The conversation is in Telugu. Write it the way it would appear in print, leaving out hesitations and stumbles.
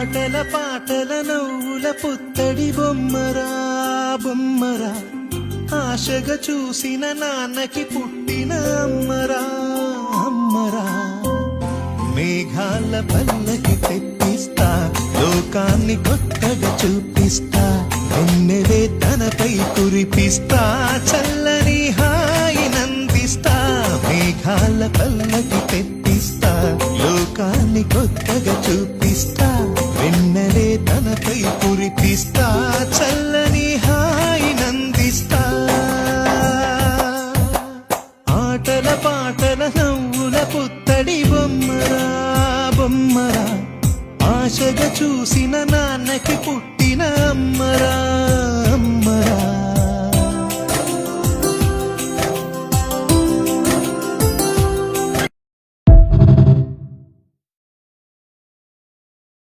ఆటల పాటల నవ్వుల పుత్తడి బొమ్మరా బొమ్మరా, ఆశగా చూసిన నాన్నకి పుట్టిన అమ్మరా అమ్మరా. మేఘాల పల్లకి తెప్పిస్తా, లోకాన్ని కొత్తగా చూపిస్తా, వెన్నెలే తనపై కురిపిస్తా, చల్లని హాయి నందిస్తా. మేఘాల పల్లకి తెప్పిస్తా, లోకాన్ని కొత్తగా చూపిస్తా, వెన్నెలే తనపై కురిపిస్తా, చల్లని హాయి నందిస్తా. ఆటల పాటల నవ్వుల పుత్తడి బొమ్మరా బొమ్మరా, ఆశగా చూసిన నాన్నకి పుట్టిన అమ్మరా